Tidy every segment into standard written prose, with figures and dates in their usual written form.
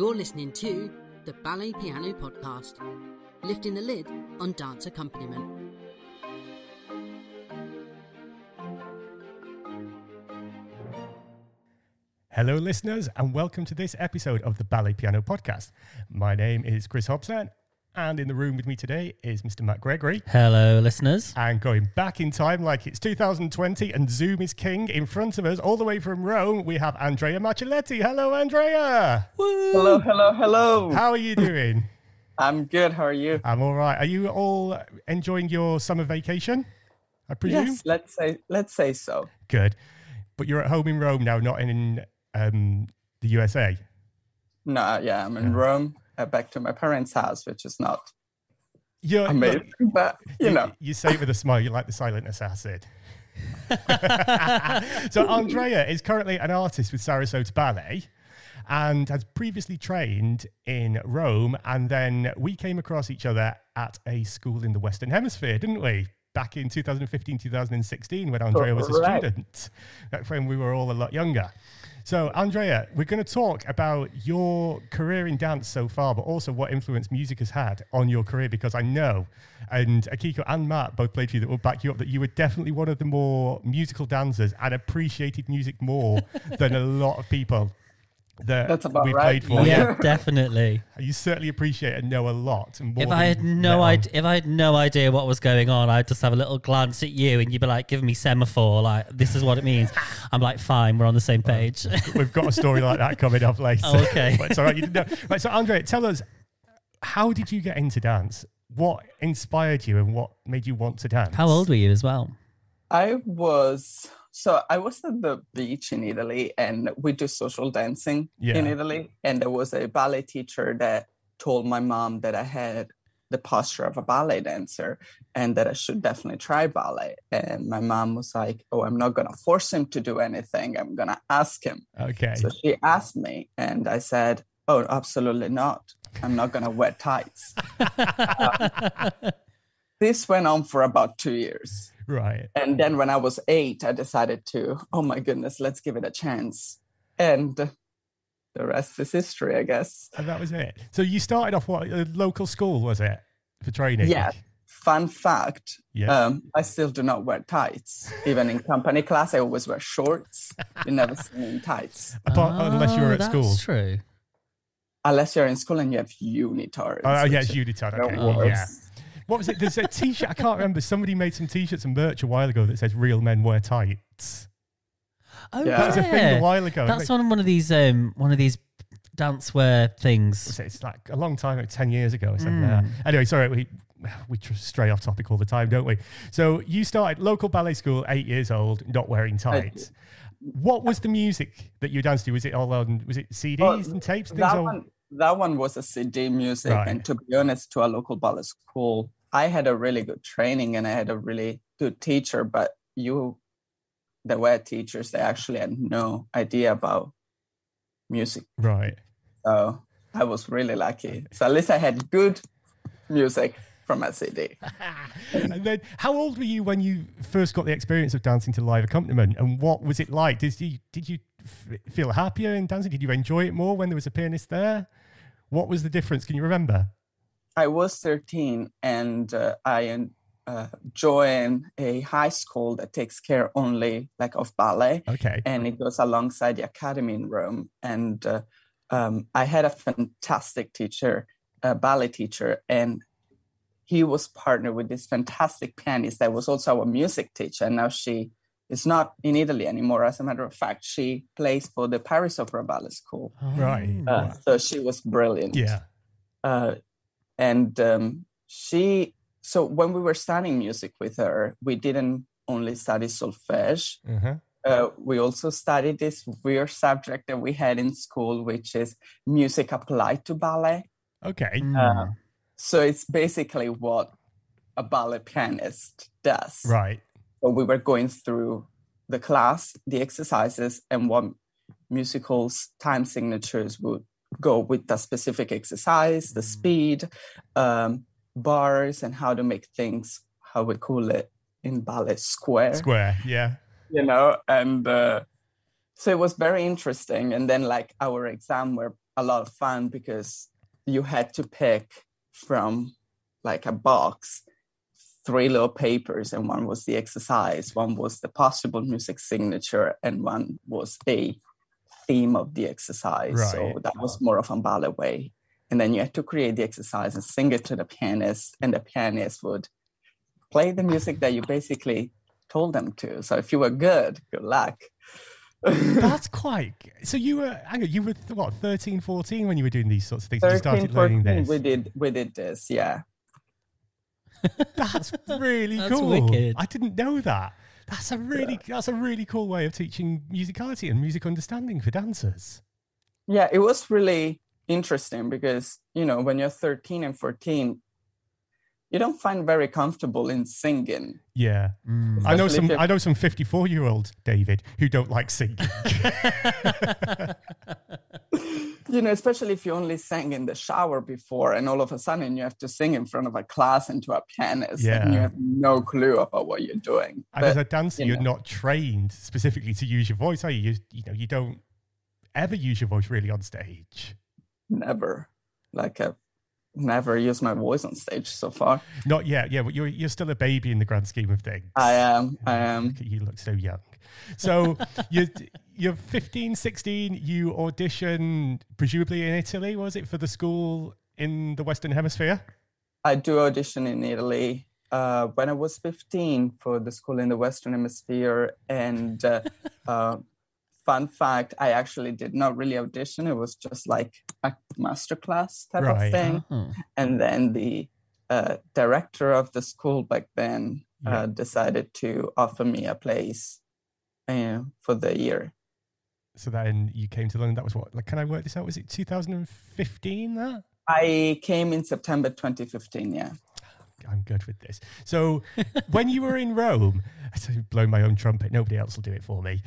You're listening to the Ballet Piano Podcast, lifting the lid on dance accompaniment. Hello listeners, and welcome to this episode of the Ballet Piano Podcast. My name is Chris Hobson, and in the room with me today is Mr. Matt Gregory. Hello listeners. And going back in time like it's 2020 and Zoom is king, in front of us, all the way from Rome, we have Andrea Marcelletti. Hello, Andrea. Woo! Hello. How are you doing? I'm good. How are you? I'm all right. Are you all enjoying your summer vacation, I presume? Yes, let's say so. Good. But you're at home in Rome now, not in the USA? No, I'm in Rome, back to my parents' house, which is not amazing, but you know. You say it with a smile, you're like the silent assassin. So Andrea is currently an artist with Sarasota Ballet and has previously trained in Rome, and then we came across each other at a school in the Western Hemisphere, didn't we? Back in 2015, 2016, when Andrea was a student. That's when we were all a lot younger. So, Andrea, we're going to talk about your career in dance so far, but also what influence music has had on your career, because I know, and Akiko and Matt both played for you, that will back you up, that you were definitely one of the more musical dancers and appreciated music more than a lot of people that we played for. Yeah, definitely. You certainly appreciate and know a lot. More if I had no idea what was going on, I'd just have a little glance at you and you'd be like, give me semaphore, like, this is what it means. I'm like, fine, we're on the same page. We've got a story like that coming up later. Oh, okay. But it's all right, you didn't know. Right, so Andrea, tell us, how did you get into dance? What inspired you and what made you want to dance? How old were you as well? I was at the beach in Italy, and we do social dancing in Italy. And there was a ballet teacher that told my mom that I had the posture of a ballet dancer and that I should definitely try ballet. And my mom was like, oh, I'm not going to force him to do anything. I'm going to ask him. Okay. So she asked me, and I said, oh, absolutely not. I'm not going to wear tights. This went on for about 2 years. Right. And then when I was 8, I decided to, oh my goodness, let's give it a chance. And the rest is history, I guess. And that was it. So you started off, what, a local school, was it, for training? Yeah. Fun fact, I still do not wear tights. Even in company class, I always wear shorts. You never see me in tights. Unless you're at school. That's true. Unless you're in school and you have unitards. Oh, yeah, it's unitard. Okay, yeah. What was it? There's a T-shirt. I can't remember. Somebody made some T-shirts and merch a while ago that says "Real men wear tights." Oh, yeah. That was a thing a while ago. That's on one of these dancewear things. It's like a long time, like 10 years ago or something like that. Anyway, sorry, we stray off topic all the time, don't we? So you started local ballet school, 8 years old, not wearing tights. What was the music that you danced to? Was it all on? Was it CDs and tapes? That one was a CD music, and to be honest, to a local ballet school, I had a really good training and I had a really good teacher, but the were teachers, they actually had no idea about music. Right. So I was really lucky. So at least I had good music from a CD. And then, how old were you when you first got the experience of dancing to live accompaniment, and what was it like? Did you feel happier in dancing? Did you enjoy it more when there was a pianist there? What was the difference? Can you remember? I was 13 and I joined a high school that takes care only of ballet. Okay. And it goes alongside the academy in Rome. And I had a fantastic teacher, a ballet teacher, and he was partnered with this fantastic pianist that was also a music teacher. And now she is not in Italy anymore. As a matter of fact, she plays for the Paris Opera Ballet School. Right. So she was brilliant. Yeah. So when we were studying music with her, we didn't only study solfège. We also studied this weird subject that we had in school, which is music applied to ballet. Okay. So it's basically what a ballet pianist does. Right. So we were going through the class, the exercises, and what musicals time signatures would go with the specific exercise, the speed, bars, and how to make things, how we call it in ballet, square. Square, yeah. And so it was very interesting. And then our exam were a lot of fun because you had to pick from like a box 3 little papers, and one was the exercise, one was the possible music signature, and one was a theme of the exercise. Right. So that was more of a ballet way. And then you had to create the exercise and sing it to the pianist, and the pianist would play the music that you basically told them to. So if you were good luck. That's quite... So you were what, 13, 14 when you were doing these sorts of things? 13, you started learning 14, this? We did this, yeah. That's really That's cool. Wicked. I didn't know that. That's a really cool way of teaching musicality and music understanding for dancers. Yeah, it was really interesting because, when you're 13 and 14, you don't find very comfortable in singing. Yeah. I know some 54-year-old David who don't like singing. Especially if you only sang in the shower before, and all of a sudden you have to sing in front of a class and to a pianist, and you have no clue about what you're doing. And as a dancer, you're not trained specifically to use your voice, are you? You don't ever use your voice really on stage. Never. Never used my voice on stage so far. Not yet, yeah, but you're still a baby in the grand scheme of things. I am. You look so young. So you're 15, 16, you auditioned presumably in Italy, was it, for the school in the Western Hemisphere? I do audition in Italy when I was 15 for the school in the Western Hemisphere, and fun fact, I actually did not really audition. It was just like a masterclass type of thing. Uh-huh. And then the director of the school back then decided to offer me a place for the year. So then you came to London. That was what? Can I work this out? Was it 2015 that? I came in September 2015, yeah. I'm good with this. So when you were in Rome, I'm blowing my own trumpet. Nobody else will do it for me.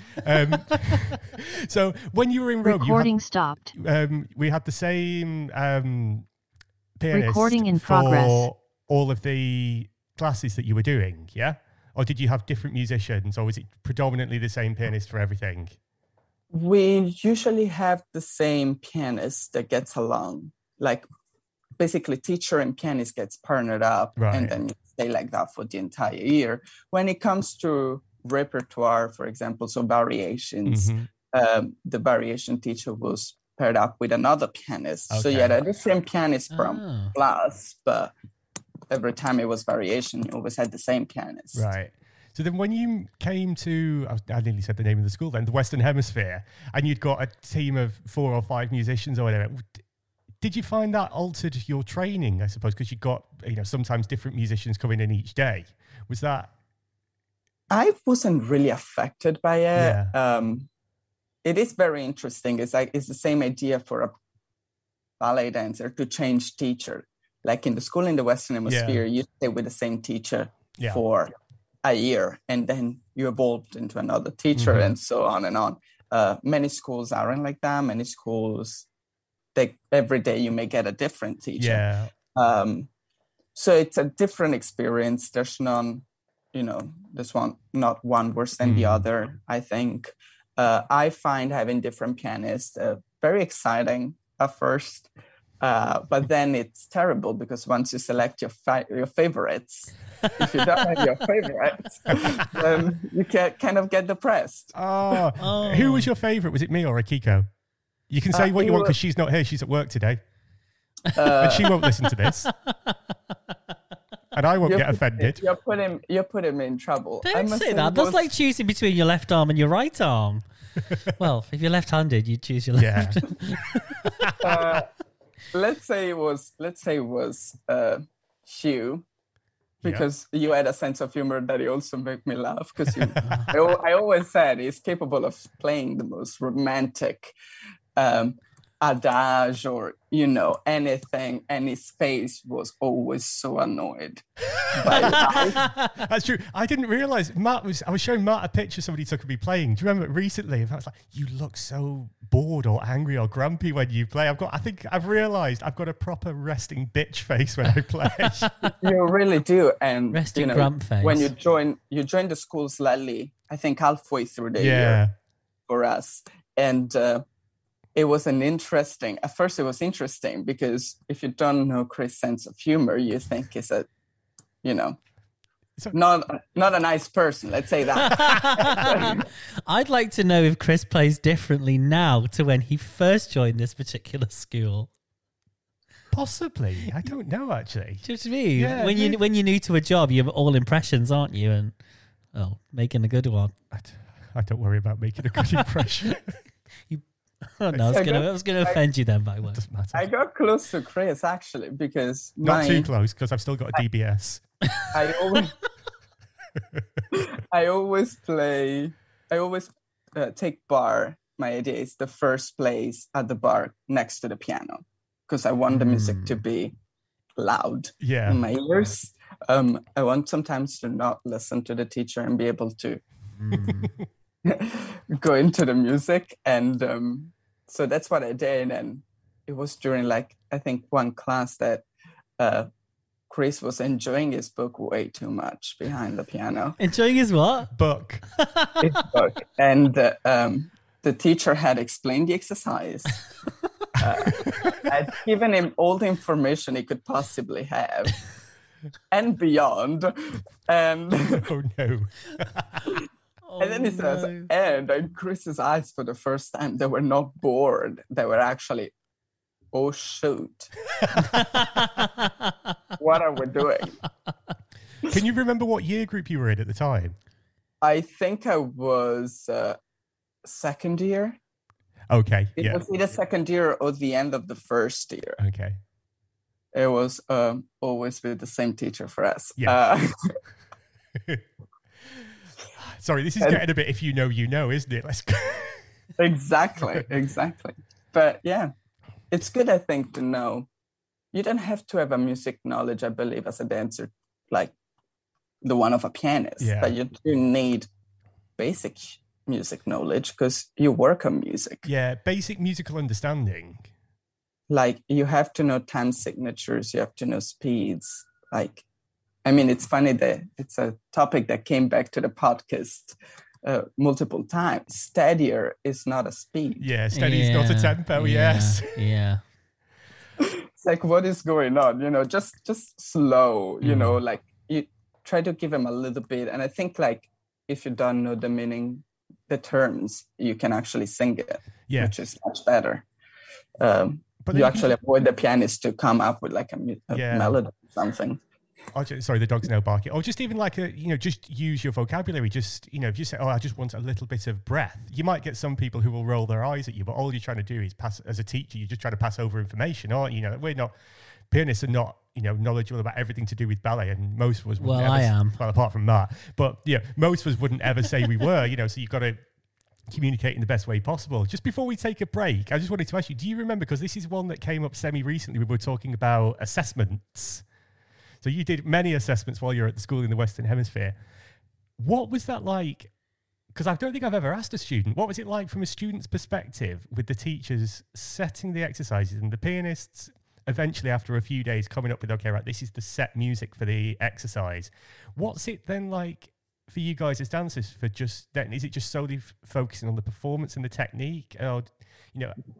So when you were in Rome, recording stopped. We had the same pianist recording in progress for all of the classes that you were doing, yeah? Or did you have different musicians, or was it predominantly the same pianist for everything? We usually have the same pianist that gets along. Basically, teacher and pianist gets partnered up, and then you stay like that for the entire year. When it comes to repertoire, for example, so variations, the variation teacher was paired up with another pianist. Okay. So you had a different pianist from class, but every time it was variation, you always had the same pianist. Right. So then when you came to, I nearly said the name of the school then, the Western Hemisphere, and you'd got a team of 4 or 5 musicians or whatever, did you find that altered your training, I suppose, because you got, sometimes different musicians coming in each day? Was that... I wasn't really affected by it. Yeah. It is very interesting. It's the same idea for a ballet dancer to change teacher. Like in the school in the Western Hemisphere, you stay with the same teacher for a year, and then you evolved into another teacher, and so on and on. Many schools aren't like that. Many schools... every day you may get a different teacher. Yeah. So it's a different experience. There's not one worse than the other, I think. I find having different pianists very exciting at first, but then it's terrible because once you select your favorites, if you don't have your favorites, then you can kind of get depressed. Who was your favorite? Was it me or Akiko? You can say what you want because she's not here. She's at work today. And she won't listen to this. And I won't get offended. You're putting him in trouble. Don't say that. That's like choosing between your left arm and your right arm. Well, if you're left-handed, you choose your left. Yeah. Let's say it was Hugh. Because you had a sense of humor that he also made me laugh. Because I always said he's capable of playing the most romantic adage or anything, and his face was always so annoyed by life. That's true. I didn't realize I was showing Matt a picture somebody took of me playing. Do you remember recently? I was like, you look so bored or angry or grumpy when you play. I think I've realized I've got a proper resting bitch face when I play. You really do. And resting grump face. When you join the school slightly, I think halfway through the year for us, and it was at first it was interesting because if you don't know Chris' sense of humor, you think he's not a nice person, let's say that. I'd like to know if Chris plays differently now to when he first joined this particular school. Possibly. I don't know, actually. Do you know what I mean? Yeah, when you're new to a job, you're all impressions, aren't you? And, making a good one. I don't worry about making a good impression. I was going to offend you then, by the way. Doesn't matter. I got close to Chris, actually, because... Not too close, because I've still got a DBS. I always take bar. My idea is the first place at the bar next to the piano, because I want the music to be loud in my ears. I want sometimes to not listen to the teacher and be able to go into the music. And so that's what I did. And it was during I think one class that Chris was enjoying his book way too much behind the piano. Enjoying his what? Book. His book. And the teacher had explained the exercise. I'd given him all the information he could possibly have and beyond. And oh, no. And then he says, and in Chris's eyes for the first time, they were not bored. They were actually, oh, shoot. What are we doing? Can you remember what year group you were in at the time? I think I was second year. Okay. It was either second year or the end of the first year. Okay. It was always with the same teacher for us. Yeah. Sorry, this is getting a bit if you know, isn't it? Let's go. Exactly. But yeah, it's good, I think, to know. You don't have to have a music knowledge, I believe, as a dancer, like the one of a pianist. Yeah. But you do need basic music knowledge because you work on music. Yeah, basic musical understanding. Like, you have to know time signatures, you have to know speeds. It's funny that it's a topic that came back to the podcast multiple times. Steadier is not a speed. Yeah, steady is not a tempo, yes. Yeah. It's like, what is going on? Just slow, you try to give him a little bit. And I think, if you don't know the meaning, the terms, you can actually sing it, which is much better. But you actually avoid the pianist to come up with a melody or something. Sorry, the dog's now barking. Or just even just use your vocabulary. Just, if you say, I just want a little bit of breath. You might get some people who will roll their eyes at you, but all you're trying to do is pass, as a teacher, you're just trying to pass over information, aren't you? We're not, pianists are not, knowledgeable about everything to do with ballet, and most of us wouldn't I am. Well, apart from that. But, most of us wouldn't ever say we were, so you've got to communicate in the best way possible. Just before we take a break, I just wanted to ask you, do you remember, because this is one that came up semi-recently, we were talking about assessments. So you did many assessments while you were at the school in the Western Hemisphere. What was that like? Because I don't think I've ever asked a student. What was it like from a student's perspective with the teachers setting the exercises and the pianists eventually after a few days coming up with, okay, right, this is the set music for the exercise. What's it then like for you guys as dancers for just then? Is it just solely focusing on the performance and the technique? Or,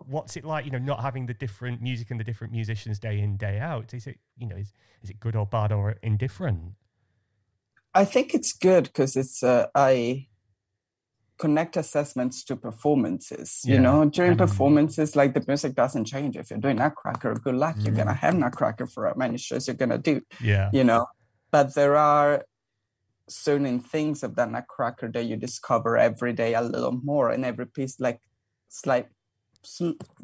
what's it like, not having the different music and the different musicians day in, day out? Is it, is it good or bad or indifferent? I think it's good because it's, I connect assessments to performances, during performances, the music doesn't change. If you're doing Nutcracker, good luck. You're going to have Nutcracker for how many shows you're going to do, but there are certain things of that Nutcracker that you discover every day a little more, and every piece,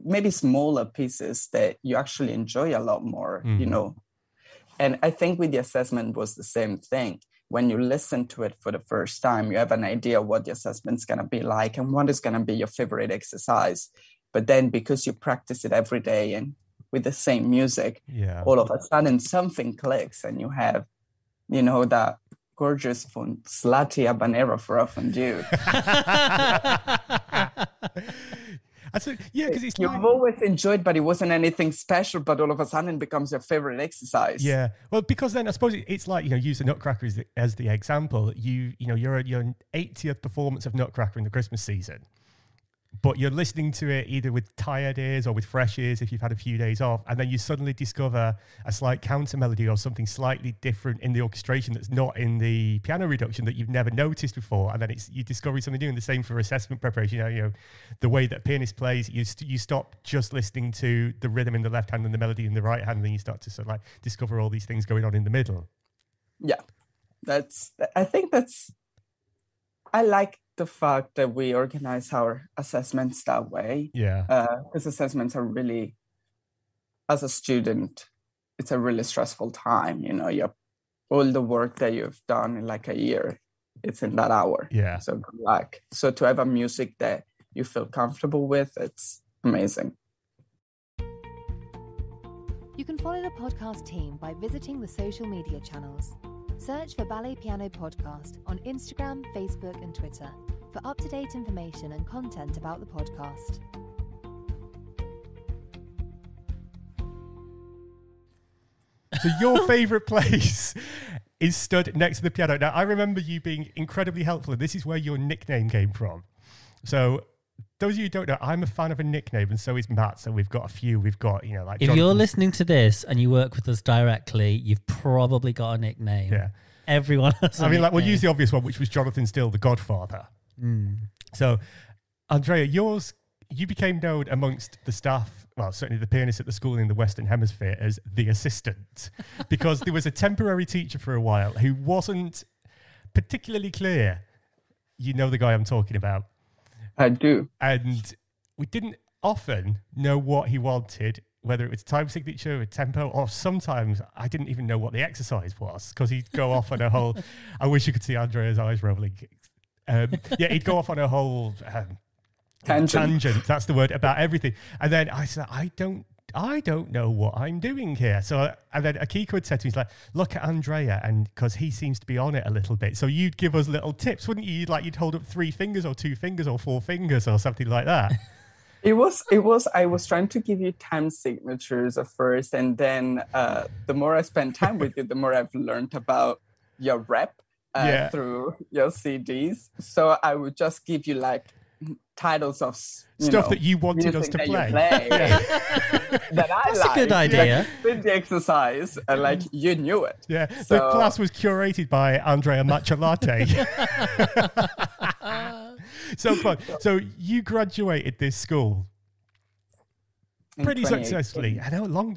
maybe smaller pieces that you actually enjoy a lot more, And I think with the assessment was the same thing. When you listen to it for the first time, you have an idea what the assessment's going to be like and what is going to be your favorite exercise. But then because you practice it every day and with the same music, all of a sudden something clicks and you have, that gorgeous von Slati Habanero for a fondue. Because it's you've always enjoyed, but it wasn't anything special. But all of a sudden, it becomes your favorite exercise. Yeah, well, because then I suppose it's like use the Nutcracker as the example. You're at your 80th performance of Nutcracker in the Christmas season, but you're listening to it either with tired ears or with fresh ears if you've had a few days off, and then you suddenly discover a slight counter melody or something slightly different in the orchestration that's not in the piano reduction that you've never noticed before, and then you discover something new. And the same for assessment preparation. You know, the way that a pianist plays, you stop just listening to the rhythm in the left hand and the melody in the right hand, and then you start to sort of like discover all these things going on in the middle. Yeah, I like the fact that we organize our assessments that way. Yeah. Because assessments are really, as a student, it's a really stressful time. You know, all the work that you've done in like a year, it's in that hour. Yeah. So good luck. So to have a music that you feel comfortable with, it's amazing. You can follow the podcast team by visiting the social media channels. Search for Ballet Piano Podcast on Instagram, Facebook, and Twitter for up-to-date information and content about the podcast. So your favourite place is stood next to the piano. Now, I remember you being incredibly helpful, and this is where your nickname came from. So those of you who don't know, I'm a fan of a nickname, and so is Matt. So we've got a few. We've got, you know, like... If you're listening to this and you work with us directly, you've probably got a nickname. Yeah. Everyone has a nickname. Like, we'll use the obvious one, which was Jonathan Still, the Godfather. So, Andrea, you became known amongst the staff, well, certainly the pianists at the school in the Western Hemisphere, as the assistant, because there was a temporary teacher for a while who wasn't particularly clear. You know the guy I'm talking about. I do. And we didn't often know what he wanted, whether it was time signature or tempo, or sometimes I didn't even know what the exercise was, because he'd go off on a whole... I wish you could see Andrea's eyes rolling. He'd go off on a whole tangent. That's the word, about everything. And then I said, I don't know what I'm doing here. So, and then Akiko had said to me, he's like, look at Andrea, and because he seems to be on it a little bit. So you'd give us little tips, wouldn't you? You'd hold up 3 fingers or 2 fingers or 4 fingers or something like that. I was trying to give you time signatures at first, and then the more I spend time with you, the more I've learned about your rep through your CDs. So I would just give you like titles of stuff that you wanted us to play. That I That's a good idea. With the exercise, and like you knew it. Yeah, so, the class was curated by Andrea Marcelletti. So fun. So you graduated this school pretty successfully. I know, long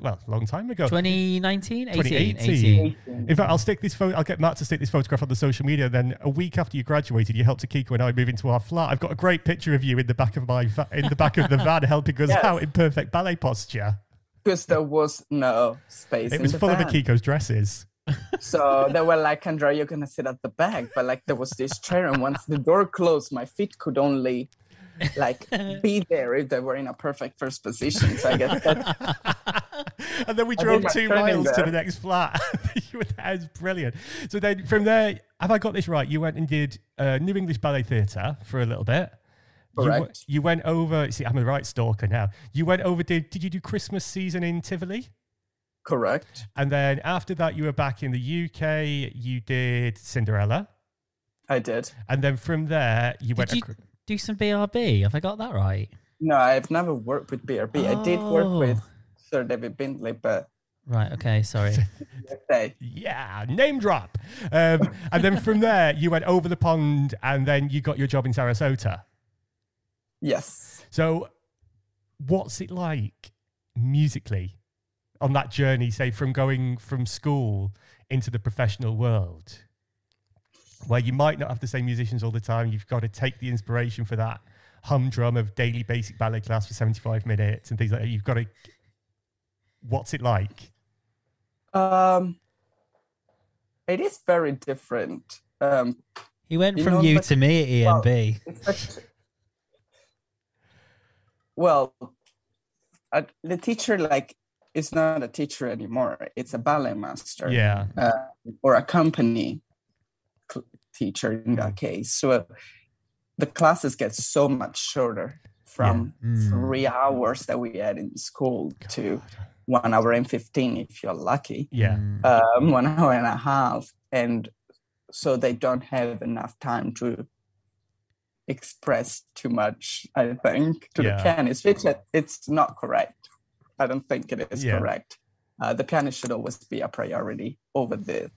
time ago. 2019? 18. In fact, I'll get Matt to stick this photograph on the social media. Then a week after you graduated, you helped Akiko and I move into our flat. I've got a great picture of you in the back of the van helping us out in perfect ballet posture. Because there was no space. It was full of Akiko's dresses. So they were like, Andrea, you're going to sit at the back. But like there was this chair, and once the door closed, my feet could only like be there if they were in a perfect first position. So I guess that... And then we drove 2 miles to the next flat. That was brilliant. So then from there, have I got this right? You went and did New English Ballet Theatre for a little bit. Correct. You went over, see, I'm a right stalker now. You went over, did you do Christmas season in Tivoli? Correct. And then after that, you were back in the UK. You did Cinderella. I did. And then from there, you went... do some BRB? Have I got that right? No, I've never worked with BRB. I did work with Sir David Bindley, but... Right, okay, sorry. Yeah, name drop. And then from there, you went over the pond, and then you got your job in Sarasota. Yes. So what's it like musically on that journey, say, from going from school into the professional world, where you might not have the same musicians all the time? You've got to take the inspiration for that humdrum of daily basic ballet class for 75 minutes and things like that. You've got to... What's it like? It is very different. He went from you to me at EMB. The teacher, like, is not a teacher anymore. It's a ballet master. Yeah. Or a company teacher in that case. So the classes get so much shorter from 3 hours that we had in school to 1 hour and 15 if you're lucky. Yeah. 1 hour and a half. And so they don't have enough time to express too much, I think, to the pianist, which it's not correct. I don't think it is correct. The pianist should always be a priority over the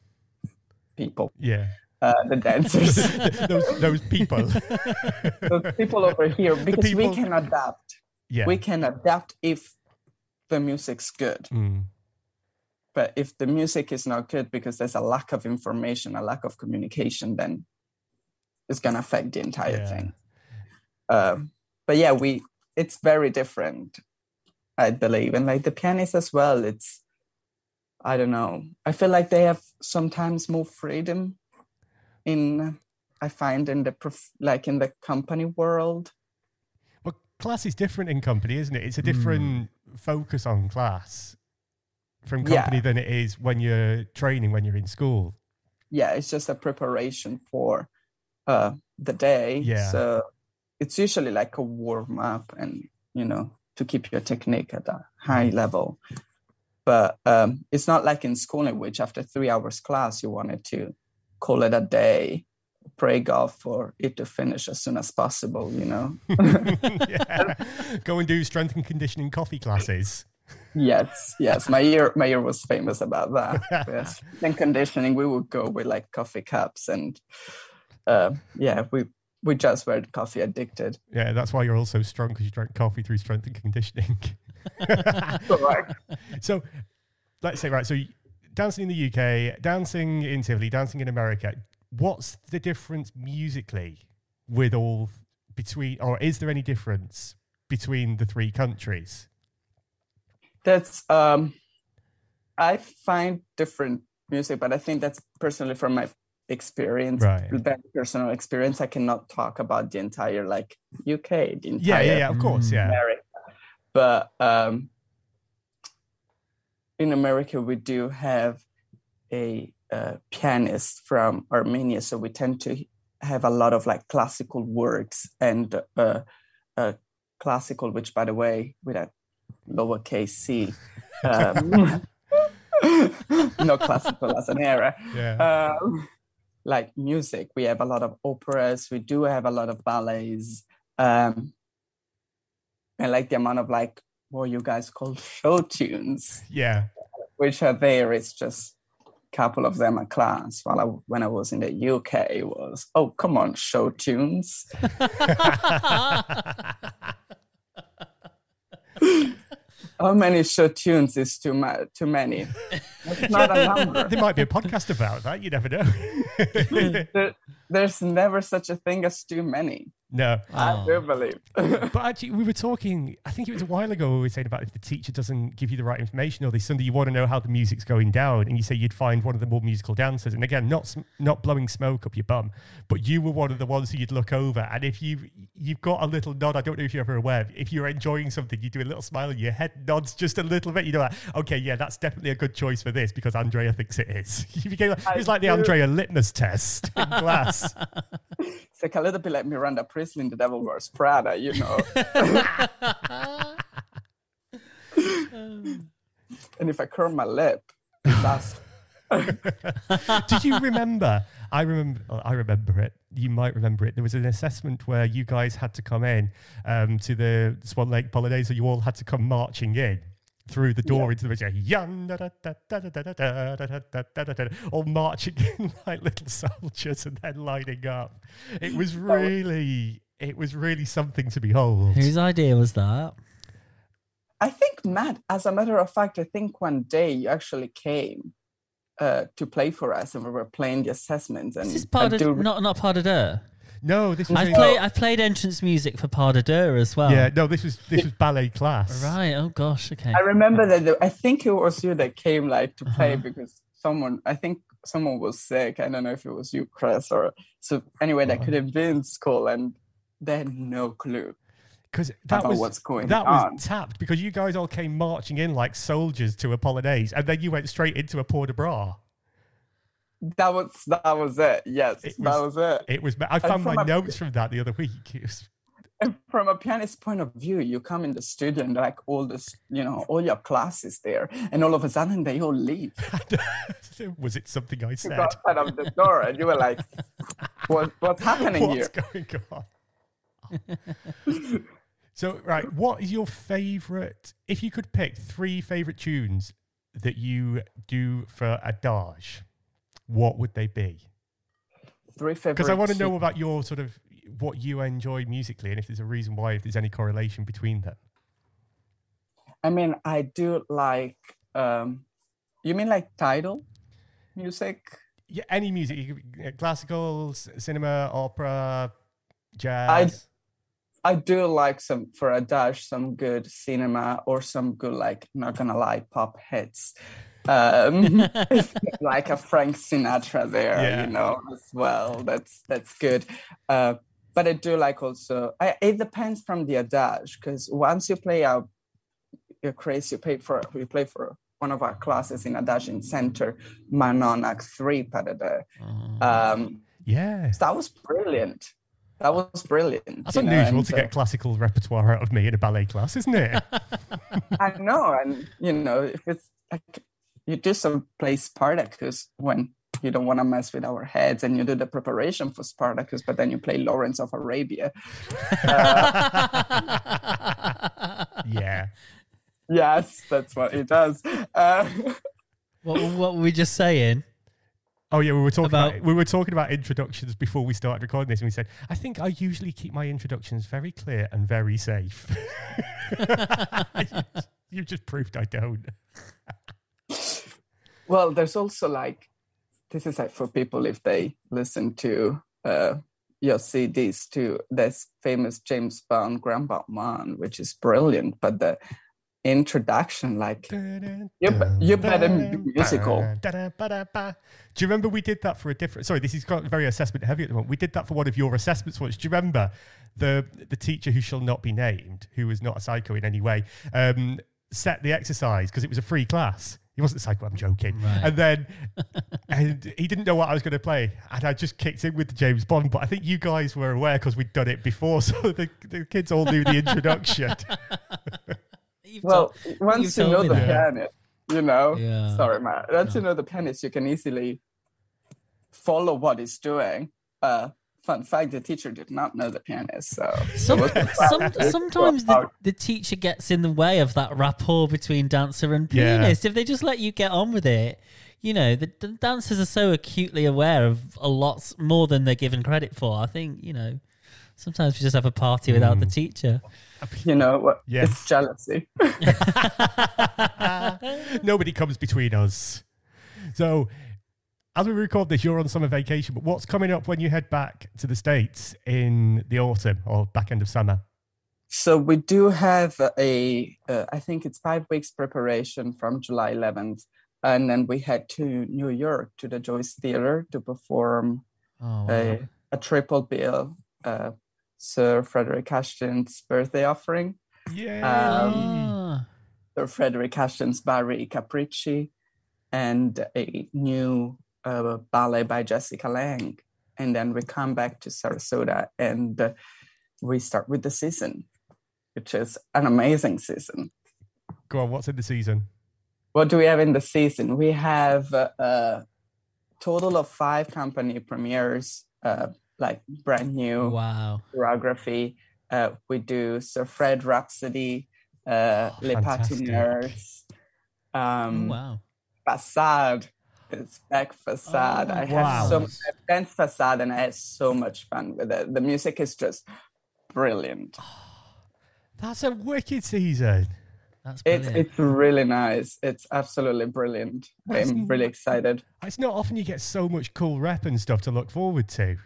people. Yeah. The dancers. those people. Those people over here, because we can adapt. Yeah. We can adapt if the music's good. But if the music is not good because there's a lack of information, a lack of communication, then it's going to affect the entire thing. But yeah, it's very different, I believe. And like the pianists as well, I don't know. I feel like they have sometimes more freedom I find in the company world. Well, class is different in company, isn't it? It's a different focus on class from company than it is when you're training, when you're in school. Yeah, it's just a preparation for the day. Yeah. So it's usually like a warm up and, to keep your technique at a high level. But it's not like in school in which after 3 hours class, you wanted to call it a day, pray God for it to finish as soon as possible, Go and do strength and conditioning coffee classes. Yes. My year was famous about that. Yes. In conditioning, we would go with like coffee cups and we just were coffee addicted. Yeah, that's why you're all so strong, because you drank coffee through strength and conditioning. Correct. So let's say, so dancing in the UK, dancing in Tivoli, dancing in America, what's the difference musically or is there any difference between the three countries? That's, I find different music, but I think that's personally from my experience, very personal experience. I cannot talk about the entire UK, the entire of course, America. But in America, we do have a pianist from Armenia, so we tend to have a lot of classical works and classical, which by the way, with a lowercase c, no classical as an era. Like music, we have a lot of operas, we do have a lot of ballets, and the amount of what you guys call show tunes, which are there. It's just a couple of them a class. When I was in the UK, it was, oh, come on, show tunes. How many show tunes is too many? It's not a number. There might be a podcast about that. You never know. There's never such a thing as too many. No. I do believe. But actually, we were talking, I think it was a while ago, we were saying about if the teacher doesn't give you the right information or there's something you want to know how the music's going down, and you say you'd find one of the more musical dancers. And again, not blowing smoke up your bum, but you were one of the ones who you'd look over. And if you've got a little nod, I don't know if you're ever aware, if you're enjoying something, you do a little smile and your head nods just a little bit. You know, okay, yeah, that's definitely a good choice for this because Andrea thinks it is. It was like the Andrea litmus test in class. It's like a little bit like Miranda Priestly in The Devil Wears Prada, And if I curl my lip, that's... Did you remember? I remember it. You might remember it. There was an assessment where you guys had to come in to the Swan Lake Polonaise, so you all had to come marching in through the door into the all marching in like little soldiers and then lining up. It was really something to behold. Whose idea was that? I think, Matt, as a matter of fact, I think one day you actually came to play for us and we were playing the assessments. And this is not Pas de Deux. No, this was. I've played entrance music for Pas de Deux as well. Yeah, no, this was ballet class. Right. Oh gosh. Okay. I remember that. I think it was you that came to play because someone was sick. I don't know if it was you, Chris, or so. Anyway, that could have been school, and they had no clue. Because what's going on. Was tapped because you guys all came marching in like soldiers to a Polonaise, and then you went straight into a Port de Bras. That was it. Yes, that was it. It was. I found my notes from that the other week. And from a pianist point of view, you come in the studio and all this, all your classes there, and all of a sudden they all leave. Was it something I said? You got out of the door, and you were like, "What's happening here? What's going on?" So, right, what is your favourite, if you could pick 3 favourite tunes that you do for adage, what would they be? 3 favorite. Because I want to know about your sort of, what you enjoy musically and if there's a reason why, if there's any correlation between them. I mean, I do like, you mean like title music? Yeah, any music, classical, cinema, opera, jazz. I do like for adage, some good cinema or some good, like, not gonna lie, pop hits. Like a Frank Sinatra there, you know, as well. That's good. But I do like also, it depends from the adage, because once you play out your craze, we play for one of our classes in adage in Center, Manon Act 3 Padade. Yes. That was brilliant. That's unusual to get classical repertoire out of me in a ballet class, isn't it? I know. And, you know, if it's like you do some play Spartacus when you don't want to mess with our heads, and you do the preparation for Spartacus, but then you play Lawrence of Arabia. Yeah. Yes, that's what it does. What were we just saying? Oh yeah, we were talking about introductions before we started recording this, and we said, I think I usually keep my introductions very clear and very safe. You just proved I don't. Well, there's also like, this is like for people if they listen to your CDs too. There's famous James Bond Grand Man, which is brilliant, but the introduction, like, you better be musical. Do you remember we did that for a different, sorry, this is very assessment heavy at the moment. We did that for one of your assessments once. Do you remember the teacher who shall not be named, who was not a psycho in any way, set the exercise because it was a free class? He wasn't a psycho, I'm joking. Right. And he didn't know what I was going to play. And I just kicked in with the James Bond. But I think you guys were aware because we'd done it before. So the kids all knew the introduction. Well, once you know the pianist, you know, sorry, Matt. Once you know the pianist, you can easily follow what he's doing. Fun fact, the teacher did not know the pianist. So sometimes the teacher gets in the way of that rapport between dancer and pianist. If they just let you get on with it, you know, the dancers are so acutely aware of a lot more than they're given credit for. I think, you know, sometimes we just have a party without the teacher. You know what? Yes. It's jealousy. Nobody comes between us. So, as we record this, you're on summer vacation, but what's coming up when you head back to the States in the autumn or back end of summer? So we do have I think it's 5 weeks preparation from July 11th. And then we head to New York to the Joyce Theater to perform a triple bill, Sir Frederick Ashton's birthday offering. Yeah. Sir Frederick Ashton's Barry Capricci, and a new ballet by Jessica Lange. And then we come back to Sarasota and we start with the season, which is an amazing season. Go on, what's in the season? What do we have in the season? We have a total of 5 company premieres, like brand new choreography. We do Sir Fred Rhapsody, Les Patineurs, Facade. It's back Facade. I danced Facade and I had so much fun with it. The music is just brilliant. That's a wicked season. That's brilliant. It's really nice. It's absolutely brilliant. I'm really excited. It's not often you get so much cool rep and stuff to look forward to.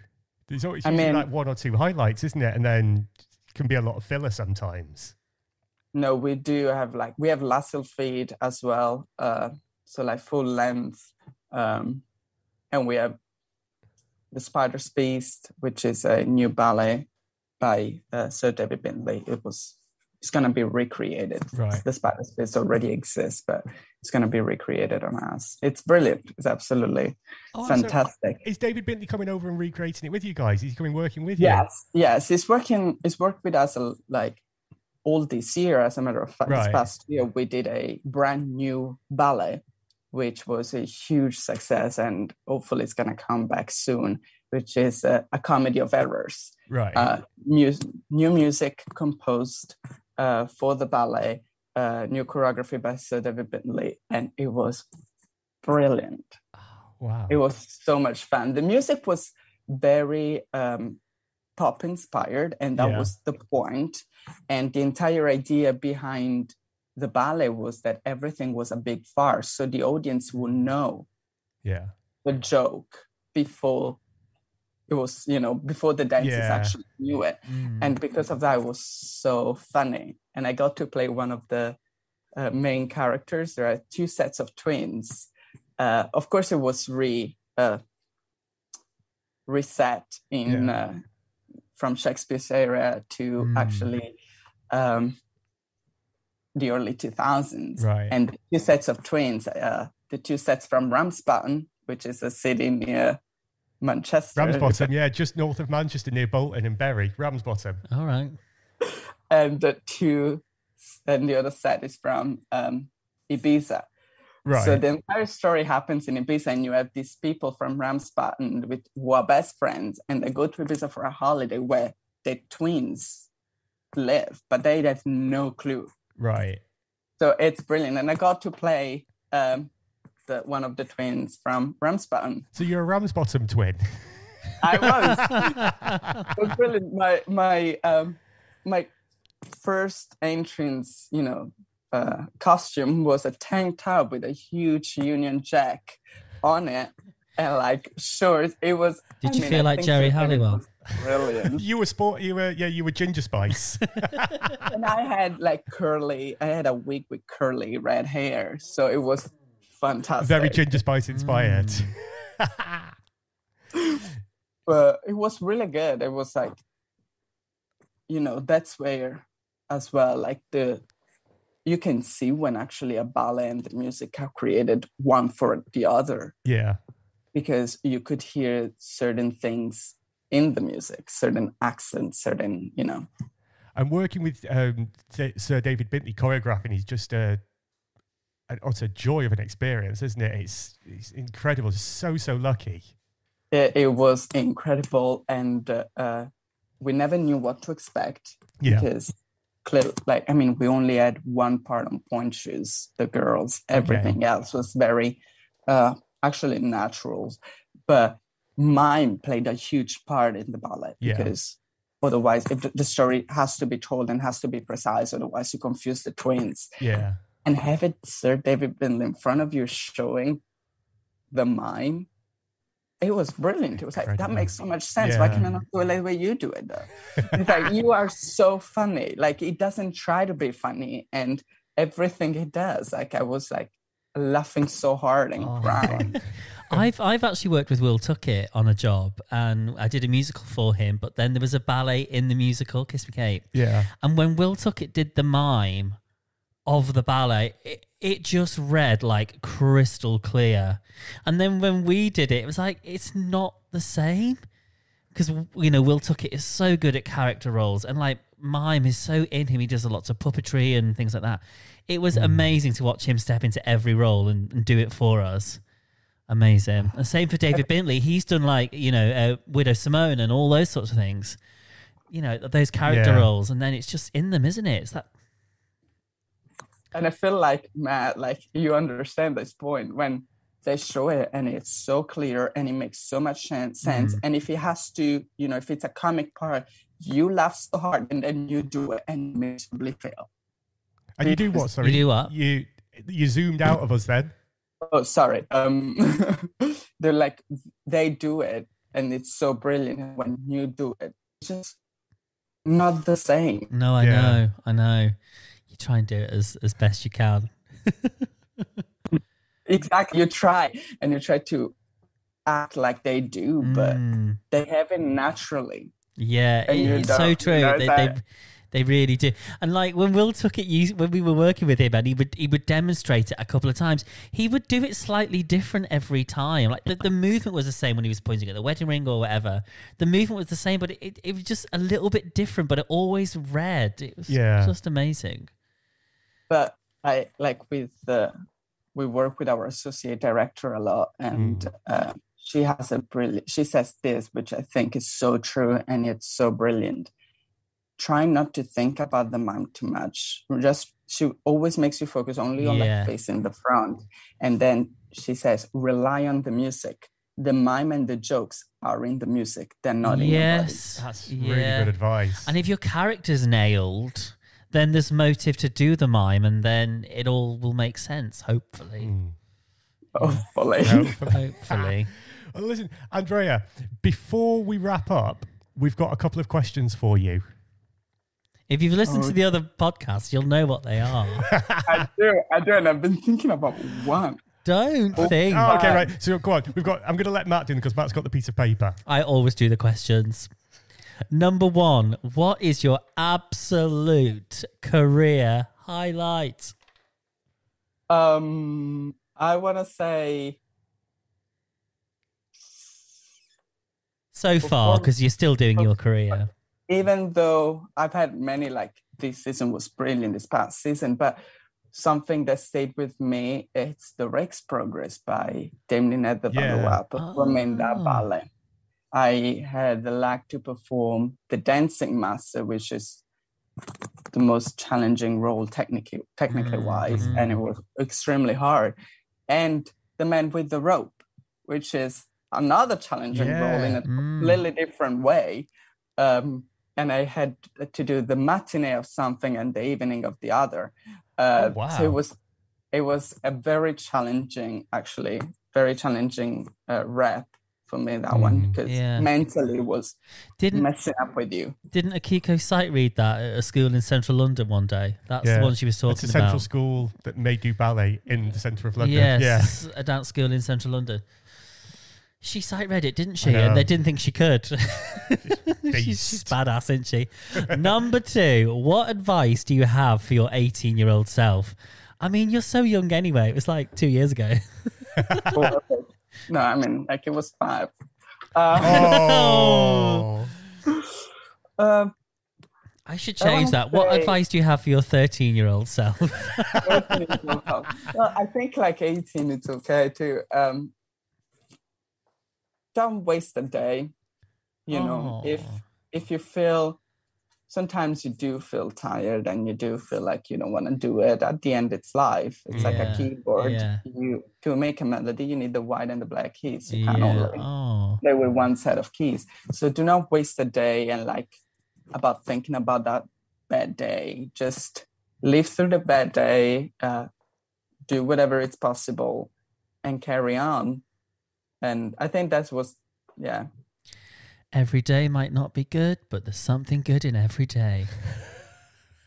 There's always usually like 1 or 2 highlights, isn't it? And then it can be a lot of filler sometimes. No, we do have we have La Sylphide as well. So like full length. And we have The Spider's Beast, which is a new ballet by Sir David Bindley. It's going to be recreated. Right. The Spider's Beast already exists, but it's going to be recreated on us. It's brilliant. It's absolutely fantastic. So is David Bindley coming over and recreating it with you guys? He's coming working with you? Yes. He's worked with us all this year. As a matter of fact, this past year, we did a brand new ballet, which was a huge success, and hopefully it's going to come back soon. which is a comedy of errors. Right. New music composed for the ballet, new choreography by Sir David Bentley, and it was brilliant. Wow. It was so much fun. The music was very pop inspired, and that was the point. And the entire idea behind the ballet was that everything was a big farce, so the audience would know the joke before it was, before the dancers actually knew it. And because of that, it was so funny. And I got to play one of the main characters. There are 2 sets of twins. Of course, it was reset in from Shakespeare's era to actually the early 2000s. Right. And 2 sets of twins, the 2 sets from Ramsbottom, which is a city near Manchester. Ramsbottom, just north of Manchester, near Bolton and Bury. Ramsbottom. All right. And the other set is from Ibiza. Right. So the entire story happens in Ibiza, and you have these people from Ramsbottom who are best friends, and they go to Ibiza for a holiday where the twins live, but they have no clue. Right. So it's brilliant. And I got to play one of the twins from Ramsbottom. So you're a Ramsbottom twin? I was. It was brilliant. My first entrance, costume was a tank top with a huge Union Jack on it, and shorts. It was. Did you feel like Jerry Halliwell? Brilliant. You were Ginger Spice. And I had a wig with curly red hair, so it was fantastic. Very Ginger Spice inspired. But it was really good. It was that's where as well, you can see when actually a ballet and the music are created one for the other. Yeah. Because you could hear certain things in the music, certain accents, certain, And working with Sir David Bentley choreographing is just an utter joy of an experience, isn't it? It's incredible. It's so lucky. It was incredible, and we never knew what to expect. Yeah. Because we only had one part on point shoes, the girls. Everything else was very actually natural. But mime played a huge part in the ballet because otherwise the story has to be told and has to be precise, otherwise you confuse the twins. Yeah. And having Sir David Bentley in front of you showing the mime, it was brilliant. It was Incredible. That makes so much sense. Why can I not do it the way you do it, though? It's you are so funny. It doesn't try to be funny, and everything it does. I was laughing so hard and crying. I've actually worked with Will Tuckett on a job, and I did a musical for him, but then there was a ballet in the musical, Kiss Me Kate. Yeah. And when Will Tuckett did the mime of the ballet, it just read crystal clear. And then when we did it, it was it's not the same. Because, Will Tuckett is so good at character roles, and mime is so in him. He does lots of puppetry and things like that. It was amazing to watch him step into every role and do it for us. Amazing. And same for David Bentley. He's done Widow Simone and all those sorts of things. Those character roles, and then it's just in them, isn't it? It's that. And I feel Matt, you understand this point when they show it and it's so clear and it makes so much sense. And if it has to, if it's a comic part, you laugh so hard and then you do it and miserably fail. And you do what? Sorry, you do what? You zoomed out of us then. Oh, sorry. They're they do it and it's so brilliant. When you do it, it's just not the same. No, I know. You try and do it as best you can. Exactly. You try to act like they do, but they have it naturally. Yeah, it's so true. They really do. And when Will Tuckett, when we were working with him, and he would demonstrate it a couple of times, he would do it slightly different every time. The movement was the same when he was pointing at the wedding ring or whatever. The movement was the same, but it was just a little bit different, but it always read. It was just amazing. But we work with our associate director a lot, and she has she says this, which I think is so true and it's so brilliant. Try not to think about the mime too much. She always makes you focus only on the face in the front. And then she says, rely on the music. The mime and the jokes are in the music. They're not in your body. That's really good advice. And if your character's nailed, then there's motive to do the mime, and then it all will make sense, hopefully. Hopefully. Well, listen, Andrea, before we wrap up, we've got a couple of questions for you. If you've listened to the other podcasts, you'll know what they are. I do, and I've been thinking about one. Don't think. Oh, okay, right. So go on. I'm going to let Matt do them because Matt's got the piece of paper. I always do the questions. Number 1, what is your absolute career highlight? I want to say... So far, because you're still doing your career. Even though I've had many, like this season was brilliant, this past season, but something that stayed with me, it's the Rex Progress by Damien at the Ballet performing that ballet. I had the luck to perform the Dancing Master, which is the most challenging role technically wise, and it was extremely hard. And the Man with the Rope, which is another challenging role in a completely different way. And I had to do the matinee of something and the evening of the other. So it was a very challenging rep for me, that one, because mentally it was messing up with you. Didn't Akiko Sight read that at a school in central London one day? That's the one she was talking about. It's a central school that may do ballet in the centre of London. Yes, a dance school in central London. She sight read it, didn't she? And they didn't think she could. She's badass, isn't she? Number 2, what advice do you have for your 18-year-old self? I mean, you're so young anyway. It was like 2 years ago. No, I mean, like it was 5. I should change that. What advice do you have for your 13-year-old self? Well, I think like 18, it's okay to... don't waste a day. You know, if you feel, sometimes you do feel tired and you do feel like you don't want to do it. At the end, it's life. It's like a keyboard. To make a melody, you need the white and the black keys. You can't only play with one set of keys. So do not waste a day and about thinking about that bad day. Just live through the bad day, do whatever it's possible, and carry on. And I think that was, Every day might not be good, but there's something good in every day.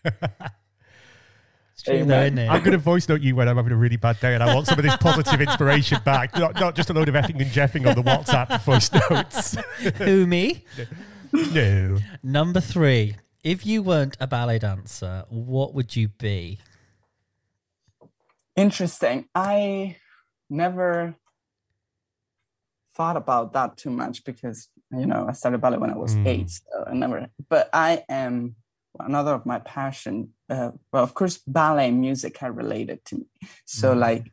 It's true though, isn't it? I'm going to voice note you when I'm having a really bad day and I want some of this positive inspiration back. Not just a load of effing and jeffing on the WhatsApp voice notes. Who, me? No. Number 3, if you weren't a ballet dancer, what would you be? Interesting. I never thought about that too much because, you know, I started ballet when I was 8, so I never, but I am, another of my passion, well, of course, ballet and music are related to me. So like,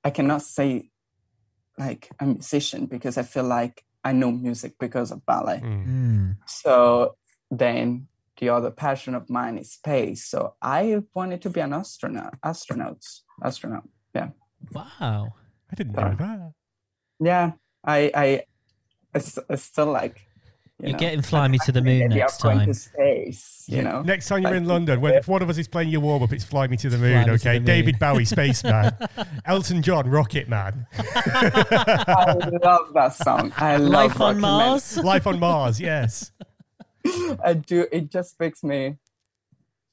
I cannot say like a musician because I feel like I know music because of ballet. So then the other passion of mine is space. So I wanted to be an astronaut. Yeah. Wow. I didn't know that. Yeah. I still like, you're getting Fly Me to the Moon next time. To space, you know. Next time you're in London, if one of us is playing your warm up, it's Fly Me to the Moon, okay? David Bowie, Spaceman. Elton John, Rocket Man. I love that song. I love Life on Mars. Life on Mars, yes. I do. It just makes me,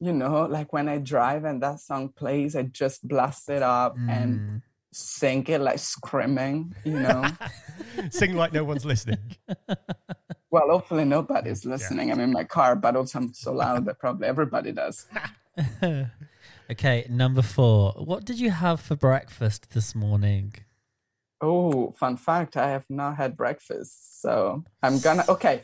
you know, like when I drive and that song plays, I just blast it up and sing it like screaming, you know. Sing like no one's listening. Well, hopefully nobody's listening. I'm in my car, but also I'm so loud that probably everybody does. Okay, number 4. What did you have for breakfast this morning? Oh, fun fact. I have not had breakfast. So I'm gonna, okay.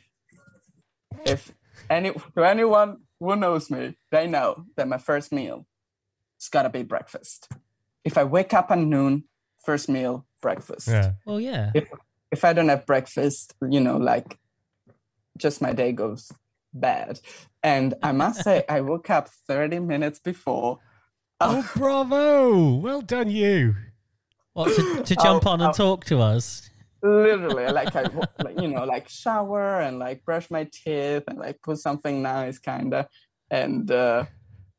To anyone who knows me, they know that my first meal has got to be breakfast. If I wake up at noon, first meal, breakfast. Yeah. Well, yeah. if I don't have breakfast, like just my day goes bad. And I must say, I woke up 30 minutes before. Oh, bravo. Well done, you. What, to jump on and talk to us? Literally, like shower and like brush my teeth and like put something nice, kind of. And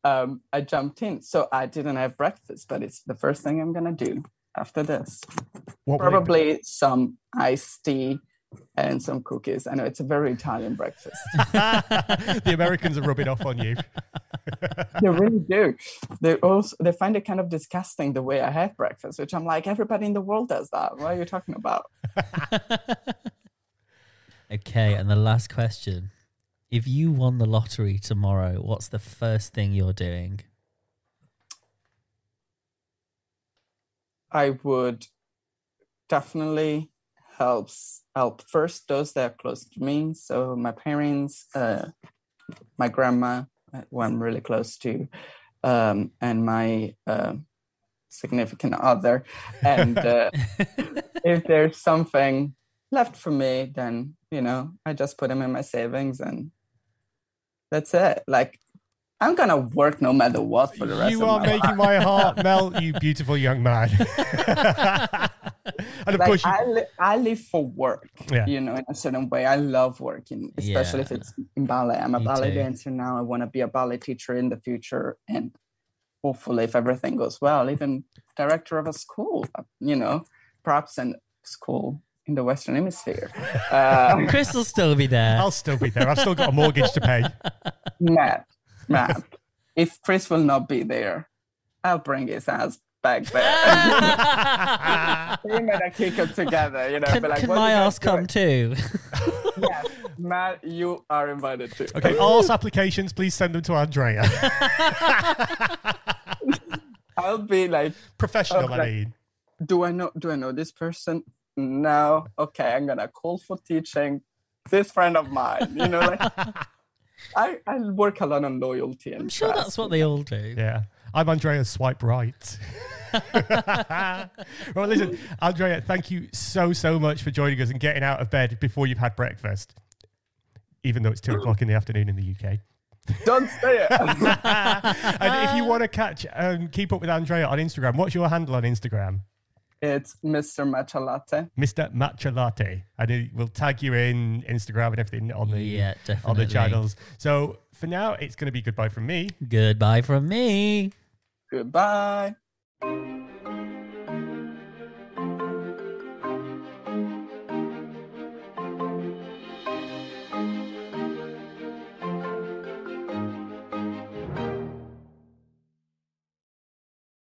I jumped in. So I didn't have breakfast, but it's the first thing I'm going to do after this. Probably some iced tea and some cookies. I know it's a very Italian breakfast. The Americans are rubbing off on you. They really do. They find it kind of disgusting the way I have breakfast, which I'm like, everybody in the world does that. What are you talking about? Okay, and the last question. If you won the lottery tomorrow, what's the first thing you're doing? I would definitely help first those that are close to me. So my parents, my grandma, who I'm really close to, and my significant other. And if there's something left for me, then, I just put them in my savings and that's it. Like, I'm going to work no matter what for the rest of my life. You are making my heart melt, you beautiful young man. And of course, I live for work, in a certain way. I love working, especially if it's in ballet. I'm a ballet dancer now. I want to be a ballet teacher in the future. And hopefully, if everything goes well, even director of a school, perhaps a school in the Western Hemisphere. Chris will still be there. I'll still be there. I've still got a mortgage to pay. Matt, if Chris will not be there, I'll bring his ass back there. Him and I kick it together, Can my ass come too? Yes, Matt, you are invited too. Okay, arse applications, please send them to Andrea. I'll be like professional. I mean, do I know this person? No. Okay, I'm gonna call for teaching this friend of mine. I work a lot on loyalty and I'm sure that's what they all do. Yeah. I'm Andrea Swipe Right. Well, listen, Andrea, thank you so much for joining us and getting out of bed before you've had breakfast, even though it's 2:00 in the afternoon in the UK. Don't say it. And if you want to keep up with Andrea on Instagram, what's your handle on Instagram? It's Mr. Matcha Latte. Mr. Matcha Latte. And we'll tag you in Instagram and everything on the channels. So for now, it's going to be goodbye from me. Goodbye from me. Goodbye.